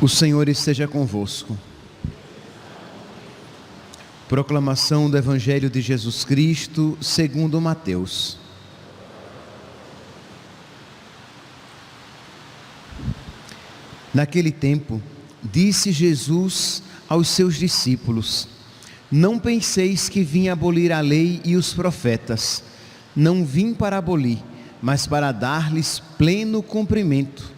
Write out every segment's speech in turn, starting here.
O Senhor esteja convosco. Proclamação do Evangelho de Jesus Cristo segundo Mateus. Naquele tempo, disse Jesus aos seus discípulos: não penseis que vim abolir a lei e os profetas. Não vim para abolir, mas para dar-lhes pleno cumprimento.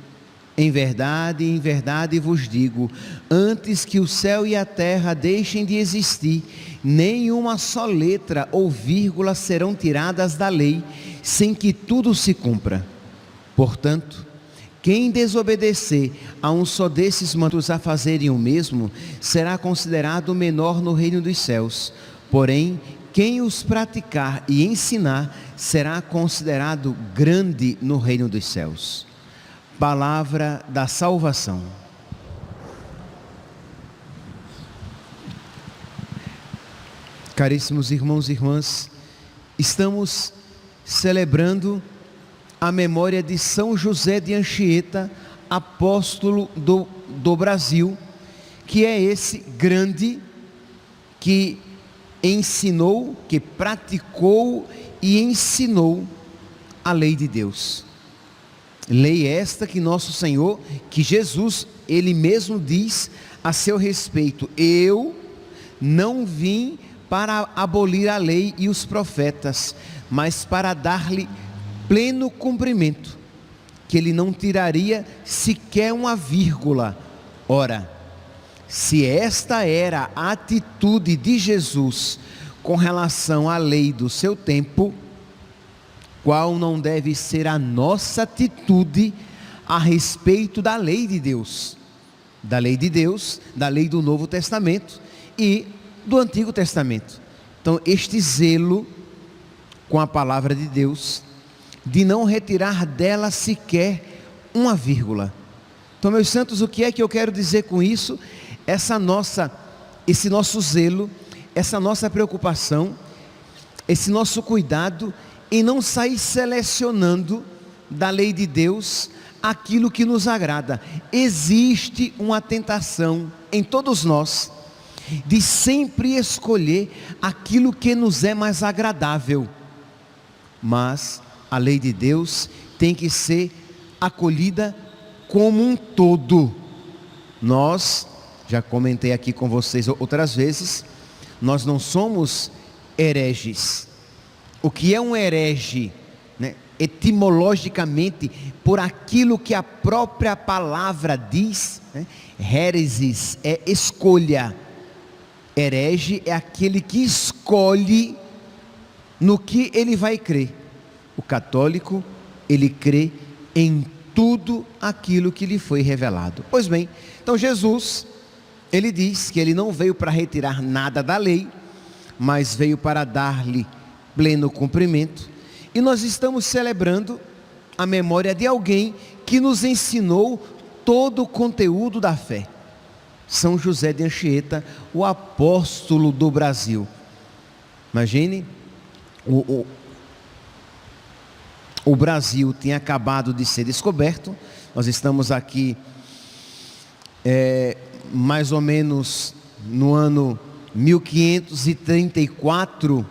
Em verdade vos digo, antes que o céu e a terra deixem de existir, nem uma só letra ou vírgula serão tiradas da lei, sem que tudo se cumpra. Portanto, quem desobedecer a um só desses mandamentos a fazerem o mesmo, será considerado menor no reino dos céus. Porém, quem os praticar e ensinar, será considerado grande no reino dos céus. Palavra da salvação. Caríssimos irmãos e irmãs, estamos celebrando a memória de São José de Anchieta, apóstolo do Brasil, que é esse grande que ensinou, que praticou e ensinou a lei de Deus. Lei esta que nosso Senhor, que Jesus, Ele mesmo diz a seu respeito: eu não vim para abolir a lei e os profetas, mas para dar-lhe pleno cumprimento, que Ele não tiraria sequer uma vírgula. Ora, se esta era a atitude de Jesus com relação à lei do seu tempo, qual não deve ser a nossa atitude a respeito da lei de Deus? Da lei de Deus, da lei do Novo Testamento e do Antigo Testamento. Então, este zelo com a palavra de Deus, de não retirar dela sequer uma vírgula. Então, meus santos, o que é que eu quero dizer com isso? Esse nosso zelo, essa nossa preocupação, esse nosso cuidado em não sair selecionando da lei de Deus aquilo que nos agrada. Existe uma tentação em todos nós de sempre escolher aquilo que nos é mais agradável, mas a lei de Deus tem que ser acolhida como um todo. Nós, já comentei aqui com vocês outras vezes, nós não somos hereges. O que é um herege, né? Etimologicamente, por aquilo que a própria palavra diz, né? Heresis é escolha. Herege é aquele que escolhe no que ele vai crer. O católico, ele crê em tudo aquilo que lhe foi revelado. Pois bem, então Jesus, ele diz que ele não veio para retirar nada da lei, mas veio para dar-lhe pleno cumprimento. E nós estamos celebrando a memória de alguém que nos ensinou todo o conteúdo da fé. São José de Anchieta, o apóstolo do Brasil. Imagine, o Brasil tinha acabado de ser descoberto. Nós estamos aqui mais ou menos no ano 1534,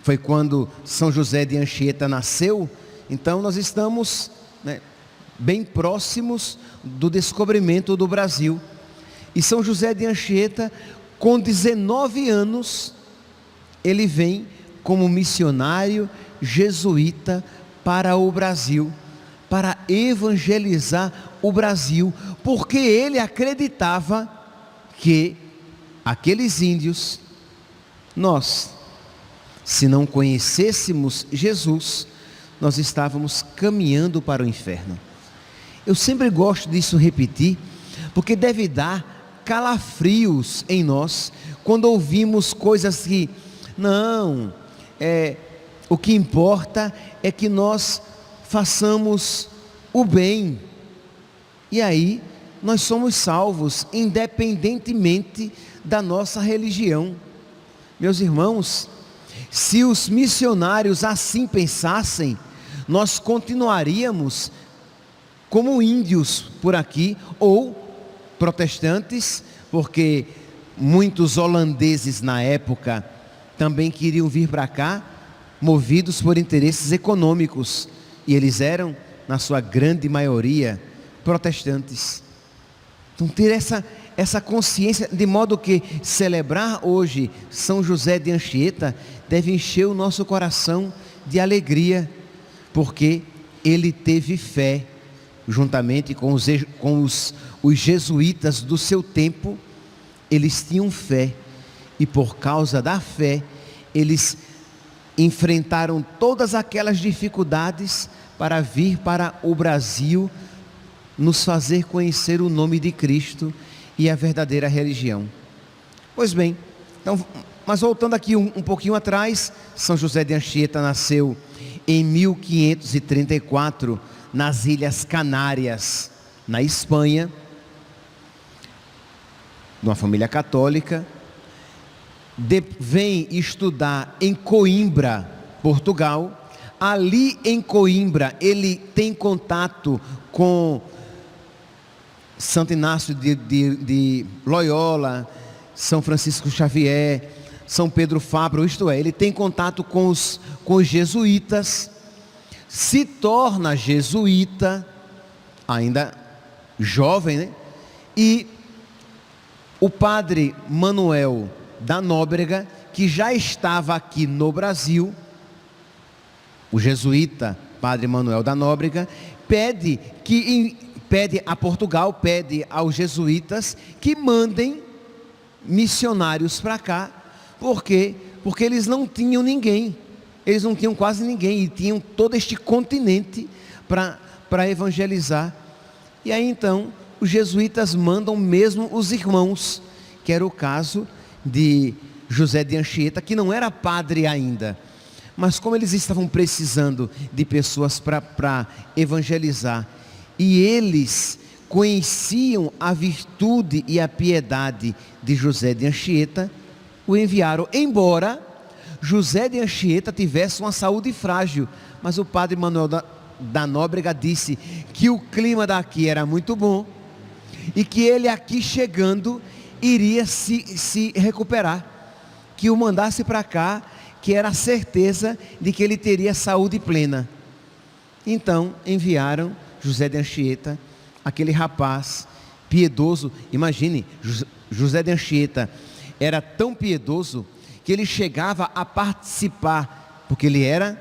foi quando São José de Anchieta nasceu. Então nós estamos, bem próximos do descobrimento do Brasil. E São José de Anchieta, com 19 anos, ele vem como missionário jesuíta para o Brasil, para evangelizar o Brasil, porque ele acreditava que aqueles índios, nós, se não conhecêssemos Jesus, nós estávamos caminhando para o inferno. Eu sempre gosto disso repetir, porque deve dar calafrios em nós, quando ouvimos coisas que, o que importa é que nós façamos o bem. E aí nós somos salvos, independentemente da nossa religião. Meus irmãos, se os missionários assim pensassem, nós continuaríamos como índios por aqui, ou protestantes, porque muitos holandeses na época também queriam vir para cá, movidos por interesses econômicos, e eles eram, na sua grande maioria, protestantes. Então ter essa consciência, de modo que celebrar hoje São José de Anchieta deve encher o nosso coração de alegria, porque ele teve fé, juntamente com os jesuítas do seu tempo. Eles tinham fé, e por causa da fé, eles enfrentaram todas aquelas dificuldades para vir para o Brasil, nos fazer conhecer o nome de Cristo e a verdadeira religião. Pois bem, então, mas voltando aqui um pouquinho atrás, São José de Anchieta nasceu em 1534, nas Ilhas Canárias, na Espanha, de uma família católica. Vem estudar em Coimbra, Portugal. Ali em Coimbra ele tem contato com Santo Inácio de Loyola, São Francisco Xavier, São Pedro Fabro, isto é, ele tem contato com os jesuítas, se torna jesuíta, ainda jovem, né? E o padre Manuel da Nóbrega, que já estava aqui no Brasil, o jesuíta padre Manuel da Nóbrega, pede a Portugal, pede aos jesuítas que mandem missionários para cá. Por quê? Porque eles não tinham ninguém, eles não tinham quase ninguém, e tinham todo este continente para evangelizar. E aí então os jesuítas mandam mesmo os irmãos, que era o caso de José de Anchieta, que não era padre ainda, mas como eles estavam precisando de pessoas para evangelizar, e eles conheciam a virtude e a piedade de José de Anchieta, o enviaram, embora José de Anchieta tivesse uma saúde frágil, mas o padre Manuel da Nóbrega disse que o clima daqui era muito bom, e que ele aqui chegando iria se recuperar, que o mandasse para cá, que era a certeza de que ele teria saúde plena. Então enviaram José de Anchieta, aquele rapaz piedoso. Imagine, José de Anchieta era tão piedoso que ele chegava a participar, porque ele era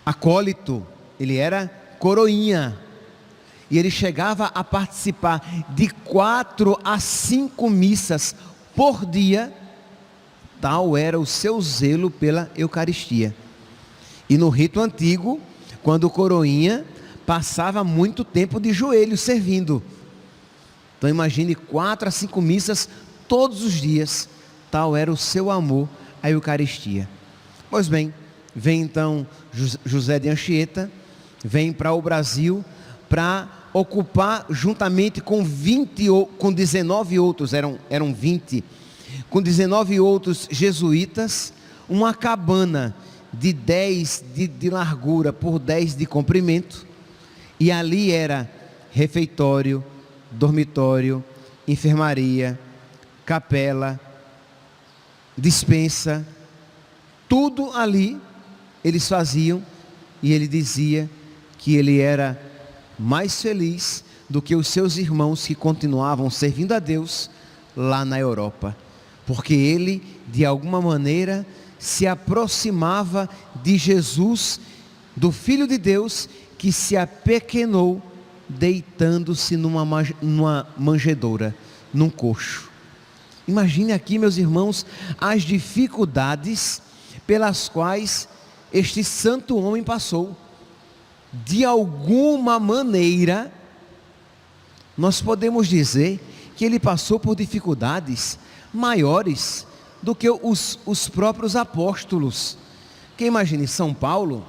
acólito, ele era coroinha, e ele chegava a participar de 4 a 5 missas por dia. Tal era o seu zelo pela Eucaristia. E no rito antigo, quando o coroinha passava muito tempo de joelhos servindo. Então imagine 4 a 5 missas todos os dias. Tal era o seu amor à Eucaristia. Pois bem, vem então José de Anchieta, vem para o Brasil para ocupar, juntamente com 19 outros, eram 20, com 19 outros jesuítas, uma cabana de 10 de largura por 10 de comprimento, e ali era refeitório, dormitório, enfermaria, capela, despensa, tudo ali eles faziam. E ele dizia que ele era mais feliz do que os seus irmãos que continuavam servindo a Deus lá na Europa, porque ele de alguma maneira se aproximava de Jesus, do Filho de Deus, que se apequenou deitando-se numa manjedoura, num coxo. Imagine aqui, meus irmãos, as dificuldades pelas quais este santo homem passou. De alguma maneira, nós podemos dizer que ele passou por dificuldades maiores do que os próprios apóstolos. Que imagine, São Paulo,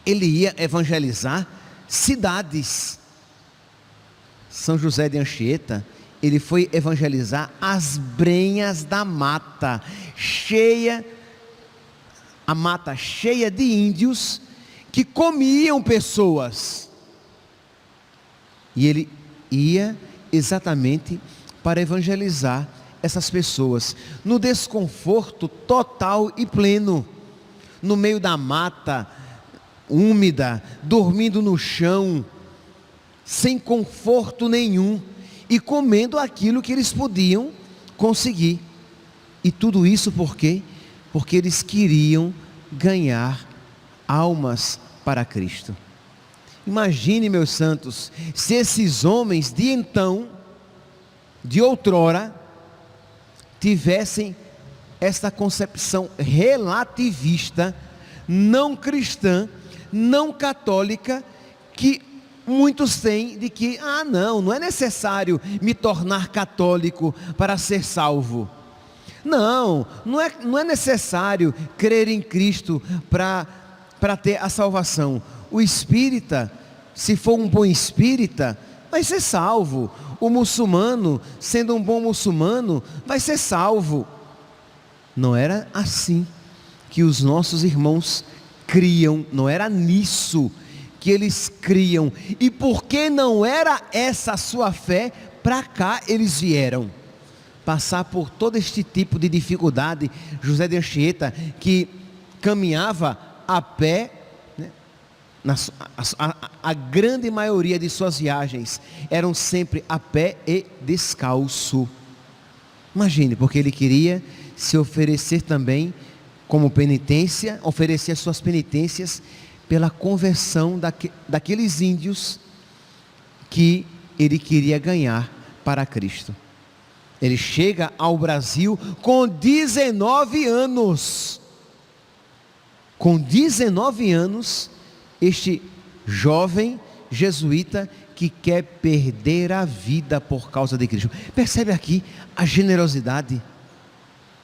ele ia evangelizar cidades. São José de Anchieta, ele foi evangelizar as brenhas da mata, a mata cheia de índios que comiam pessoas. E ele ia exatamente para evangelizar essas pessoas, no desconforto total e pleno, no meio da mata úmida, dormindo no chão, sem conforto nenhum, e comendo aquilo que eles podiam conseguir. E tudo isso por quê? Porque eles queriam ganhar almas para Cristo. Imagine, meus santos, se esses homens de então, de outrora, tivessem esta concepção relativista, não cristã, não católica, que muitos têm, de que, não é necessário me tornar católico para ser salvo. Não é necessário crer em Cristo para ter a salvação. O espírita, se for um bom espírita, vai ser salvo. O muçulmano, sendo um bom muçulmano, vai ser salvo. Não era assim que os nossos irmãos criam, não era nisso que eles criam. E porque não era essa a sua fé, para cá eles vieram passar por todo este tipo de dificuldade. José de Anchieta, que caminhava a pé, né? A grande maioria de suas viagens eram sempre a pé e descalço. Imagine, porque ele queria se oferecer também como penitência, oferecer as suas penitências pela conversão daqueles índios que ele queria ganhar para Cristo. Ele chega ao Brasil com 19 anos. Com 19 anos, este jovem jesuíta que quer perder a vida por causa de Cristo. Percebe aqui a generosidade?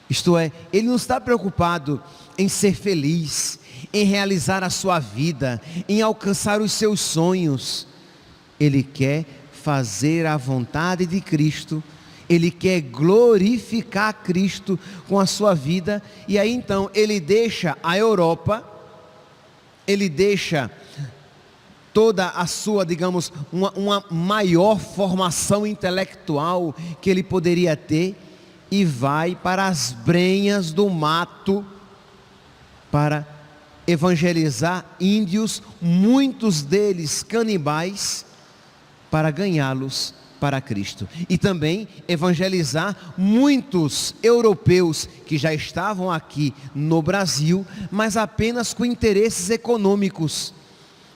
Isto é, ele não está preocupado em ser feliz, em realizar a sua vida, em alcançar os seus sonhos. Ele quer fazer a vontade de Cristo, ele quer glorificar Cristo com a sua vida. E aí então ele deixa a Europa, ele deixa toda a sua, digamos, uma maior formação intelectual que ele poderia ter, e vai para as brenhas do mato para evangelizar índios, muitos deles canibais, para ganhá-los para Cristo. E também evangelizar muitos europeus que já estavam aqui no Brasil, mas apenas com interesses econômicos.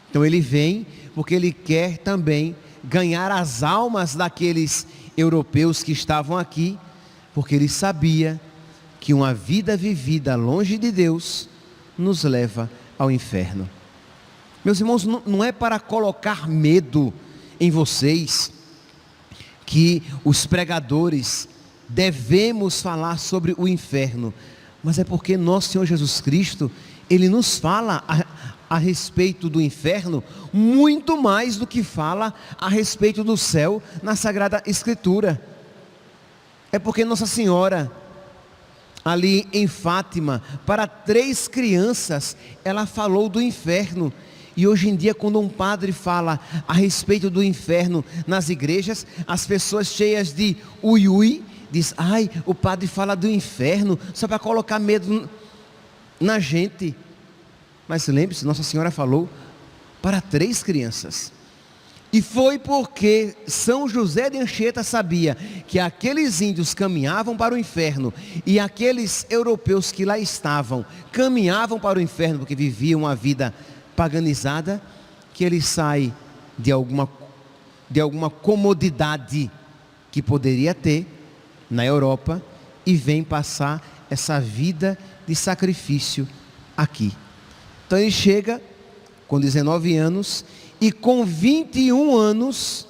Então ele vem porque ele quer também ganhar as almas daqueles europeus que estavam aqui, porque ele sabia que uma vida vivida longe de Deus nos leva ao inferno. Meus irmãos, não é para colocar medo em vocês que os pregadores devemos falar sobre o inferno, mas é porque nosso Senhor Jesus Cristo, Ele nos fala a respeito do inferno muito mais do que fala a respeito do céu na Sagrada Escritura. É porque Nossa Senhora, ali em Fátima, para 3 crianças, ela falou do inferno. E hoje em dia, quando um padre fala a respeito do inferno nas igrejas, as pessoas cheias de ui, diz: ai, o padre fala do inferno só para colocar medo na gente. Mas lembre-se, Nossa Senhora falou para 3 crianças. E foi porque São José de Anchieta sabia que aqueles índios caminhavam para o inferno, e aqueles europeus que lá estavam caminhavam para o inferno porque viviam uma vida paganizada, que ele sai de alguma comodidade que poderia ter na Europa e vem passar essa vida de sacrifício aqui. Então ele chega com 19 anos, e com 21 anos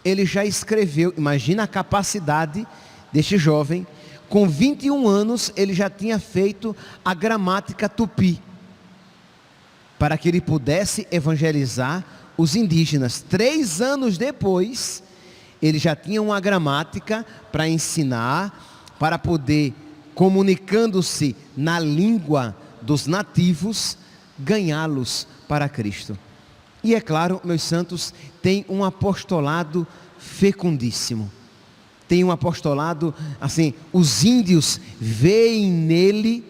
ele já escreveu. Imagina a capacidade deste jovem. Com 21 anos ele já tinha feito a gramática tupi. para que ele pudesse evangelizar os indígenas. 3 anos depois, ele já tinha uma gramática para ensinar, para poder, comunicando-se na língua dos nativos, ganhá-los para Cristo. E é claro, meus santos, tem um apostolado fecundíssimo. Tem um apostolado, assim, os índios veem nele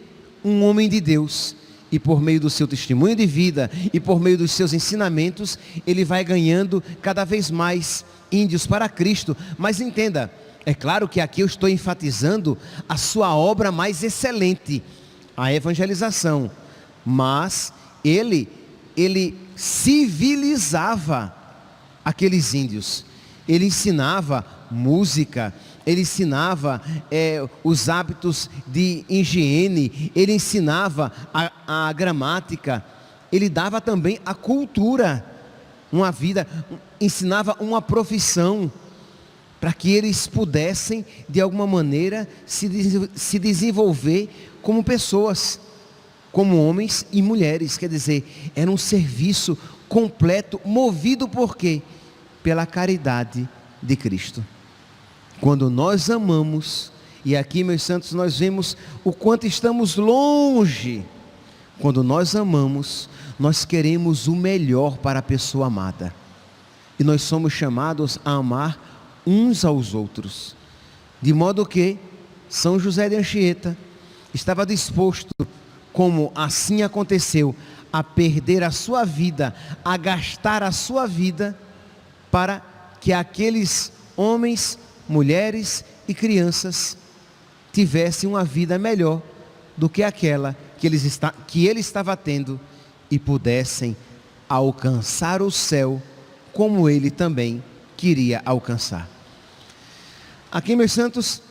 um homem de Deus. E por meio do seu testemunho de vida e por meio dos seus ensinamentos, ele vai ganhando cada vez mais índios para Cristo. Mas entenda, é claro que aqui eu estou enfatizando a sua obra mais excelente, a evangelização. Mas ele civilizava aqueles índios. Ele ensinava música, ele ensinava os hábitos de higiene, ele ensinava a gramática, ele dava também a cultura, uma vida, ensinava uma profissão, para que eles pudessem, de alguma maneira, se desenvolver como pessoas, como homens e mulheres. Quer dizer, era um serviço completo, movido por quê? Pela caridade de Cristo. Quando nós amamos, e aqui, meus santos, nós vemos o quanto estamos longe. Quando nós amamos, nós queremos o melhor para a pessoa amada. E nós somos chamados a amar uns aos outros. De modo que São José de Anchieta estava disposto, como assim aconteceu, a perder a sua vida, a gastar a sua vida, para que aqueles homens, mulheres e crianças tivessem uma vida melhor do que aquela que ele estava tendo, e pudessem alcançar o céu como ele também queria alcançar. Aqui, meus santos,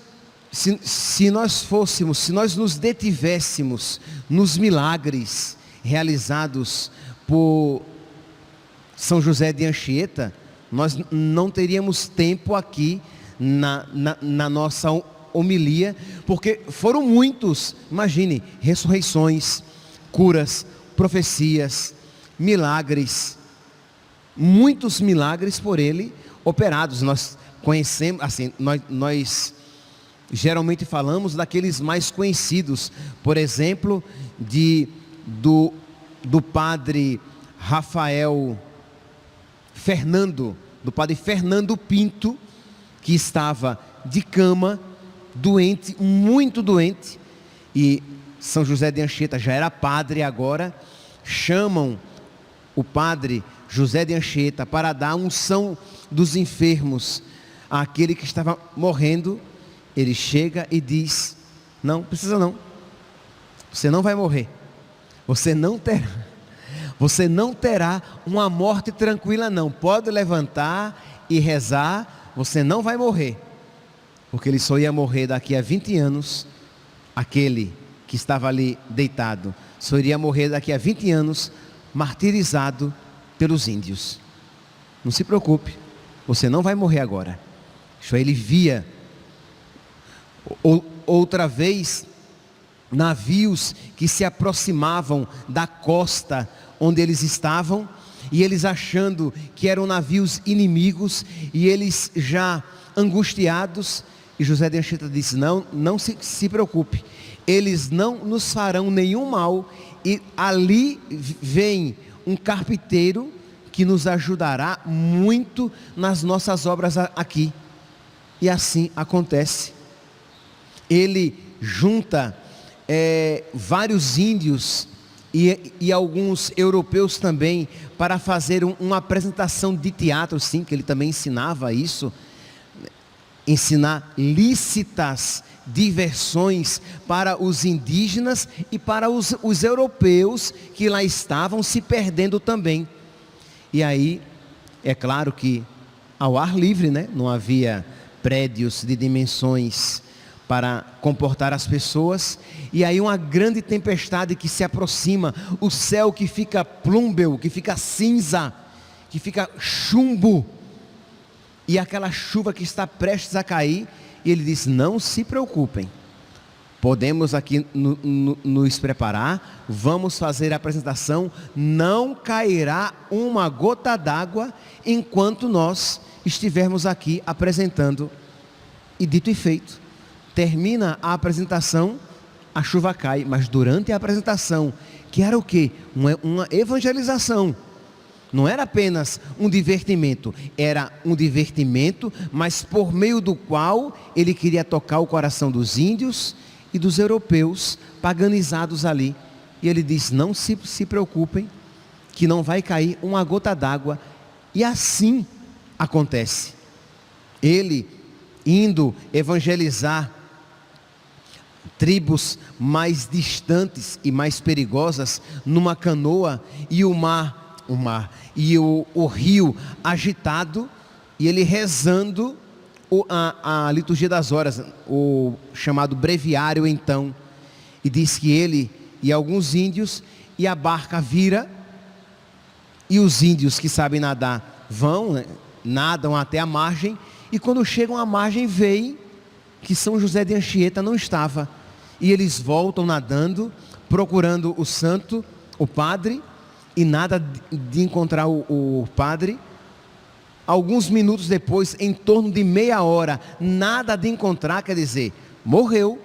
se nós nos detivéssemos nos milagres realizados por São José de Anchieta, nós não teríamos tempo aqui na nossa homilia, porque foram muitos. Imagine, ressurreições, curas, profecias, milagres, muitos milagres por ele operados. Nós conhecemos, assim, nós geralmente falamos daqueles mais conhecidos, por exemplo, do padre do padre Fernando Pinto, que estava de cama, doente, muito doente, e São José de Anchieta já era padre agora, chamam o padre José de Anchieta para dar a unção dos enfermos àquele que estava morrendo. Ele chega e diz: não precisa não, você não vai morrer, você não terá uma morte tranquila não, pode levantar e rezar, você não vai morrer, porque ele só ia morrer daqui a 20 anos, aquele que estava ali deitado, só iria morrer daqui a 20 anos, martirizado pelos índios. Não se preocupe, você não vai morrer agora. Isso aí, ele via outra vez navios que se aproximavam da costa onde eles estavam, e eles achando que eram navios inimigos, e eles já angustiados, e José de Anchieta disse: não se preocupe, eles não nos farão nenhum mal, e ali vem um carpinteiro que nos ajudará muito nas nossas obras aqui. E assim acontece. Ele junta vários índios e alguns europeus também, para fazer uma apresentação de teatro, sim, que ele também ensinava isso, ensinar lícitas diversões para os indígenas e para os europeus que lá estavam se perdendo também. E aí, é claro que ao ar livre, né? Não havia prédios de dimensões para comportar as pessoas, e aí uma grande tempestade que se aproxima, o céu que fica plúmbeo, que fica cinza, que fica chumbo, e aquela chuva que está prestes a cair, e ele diz: não se preocupem, Podemos aqui nos preparar, vamos fazer a apresentação, não cairá uma gota d'água enquanto nós estivermos aqui apresentando. E dito e feito, termina a apresentação, a chuva cai, mas durante a apresentação, que era o quê? Uma evangelização. Não era apenas um divertimento, era um divertimento, mas por meio do qual ele queria tocar o coração dos índios e dos europeus paganizados ali. E ele diz: não se preocupem, que não vai cair uma gota d'água. E assim acontece. Ele indo evangelizar tribos mais distantes e mais perigosas numa canoa, e o rio agitado, e ele rezando a liturgia das horas, o chamado breviário então, e diz que ele e alguns índios, e a barca vira, e os índios que sabem nadar vão, né, nadam até a margem, e quando chegam à margem veem que São José de Anchieta não estava, e eles voltam nadando, procurando o santo, o padre, e nada de encontrar o padre. Alguns minutos depois, em torno de meia hora, nada de encontrar, quer dizer, morreu.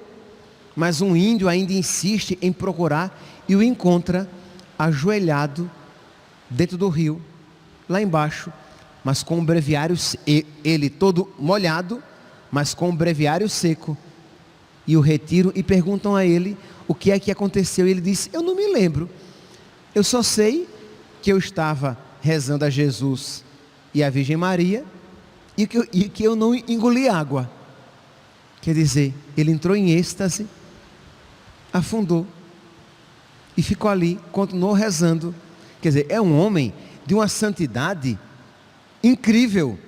Mas um índio ainda insiste em procurar e o encontra ajoelhado dentro do rio, lá embaixo, mas com o breviário, ele todo molhado, mas com o breviário seco. E o retiram e perguntam a ele o que é que aconteceu. E ele disse: eu não me lembro, eu só sei que eu estava rezando a Jesus e a Virgem Maria, e que eu não engoli água. Quer dizer, ele entrou em êxtase, afundou, e ficou ali, continuou rezando. Quer dizer, é um homem de uma santidade incrível.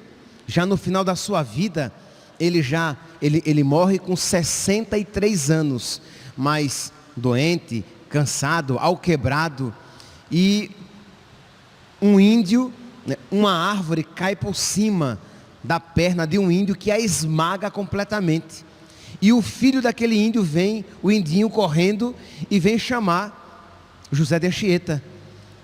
Já no final da sua vida, ele morre com 63 anos, mas doente, cansado, alquebrado, e um índio, uma árvore cai por cima da perna de um índio que a esmaga completamente. E o filho daquele índio vem, o indinho correndo, e vem chamar José de Anchieta.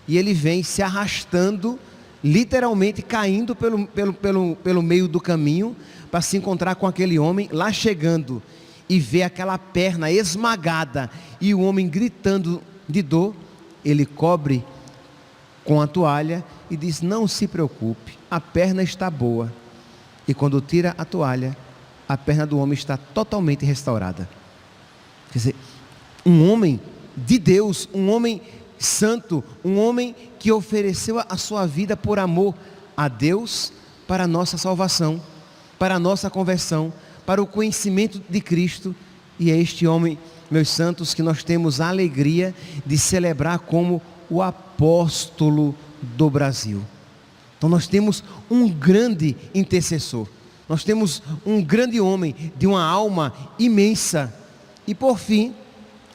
E ele vem se arrastando, literalmente caindo pelo meio do caminho, para se encontrar com aquele homem. Lá chegando, e vê aquela perna esmagada, e o homem gritando de dor, ele cobre com a toalha e diz: não se preocupe, a perna está boa. E quando tira a toalha, a perna do homem está totalmente restaurada. Quer dizer, um homem de Deus, um homem santo, um homem que ofereceu a sua vida por amor a Deus, para a nossa salvação, para a nossa conversão, para o conhecimento de Cristo. E é este homem, meus santos, que nós temos a alegria de celebrar como o apóstolo do Brasil. Então nós temos um grande intercessor, nós temos um grande homem de uma alma imensa. E por fim,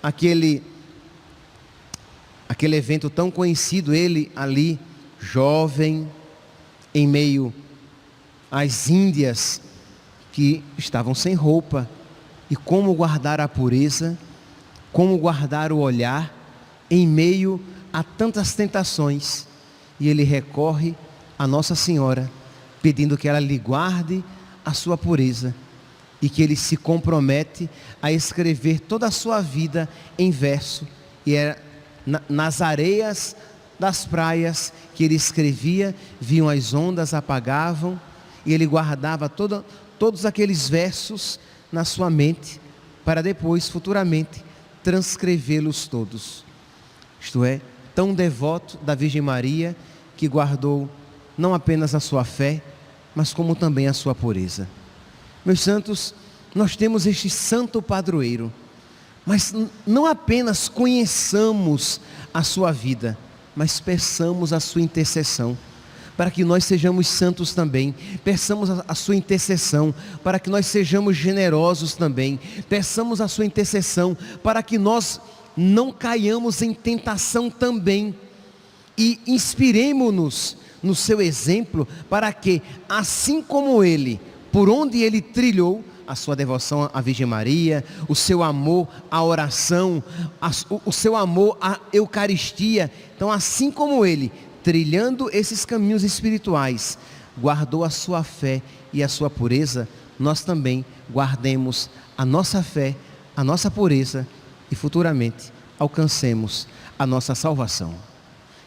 aquele evento tão conhecido, ele ali, jovem, em meio às índias que estavam sem roupa, e como guardar a pureza, como guardar o olhar em meio a tantas tentações. E ele recorre a Nossa Senhora, pedindo que ela lhe guarde a sua pureza, e que ele se compromete a escrever toda a sua vida em verso. E era nas areias das praias que ele escrevia, vinham as ondas, apagavam, e ele guardava todos aqueles versos na sua mente, para depois, futuramente, transcrevê-los todos. Isto é, tão devoto da Virgem Maria, que guardou não apenas a sua fé, mas como também a sua pureza. Meus santos, nós temos este santo padroeiro, mas não apenas conheçamos a sua vida, mas peçamos a sua intercessão, para que nós sejamos santos também. Peçamos a sua intercessão, para que nós sejamos generosos também. Peçamos a sua intercessão, para que nós não caiamos em tentação também. E inspiremo-nos no seu exemplo, para que, assim como ele, por onde ele trilhou, a sua devoção à Virgem Maria, o seu amor à oração, o seu amor à Eucaristia. Então, assim como ele, trilhando esses caminhos espirituais, guardou a sua fé e a sua pureza, nós também guardemos a nossa fé, a nossa pureza e futuramente alcancemos a nossa salvação.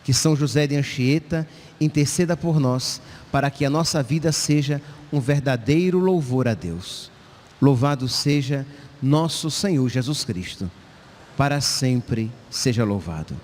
Que São José de Anchieta interceda por nós, para que a nossa vida seja um verdadeiro louvor a Deus. Louvado seja nosso Senhor Jesus Cristo, para sempre seja louvado.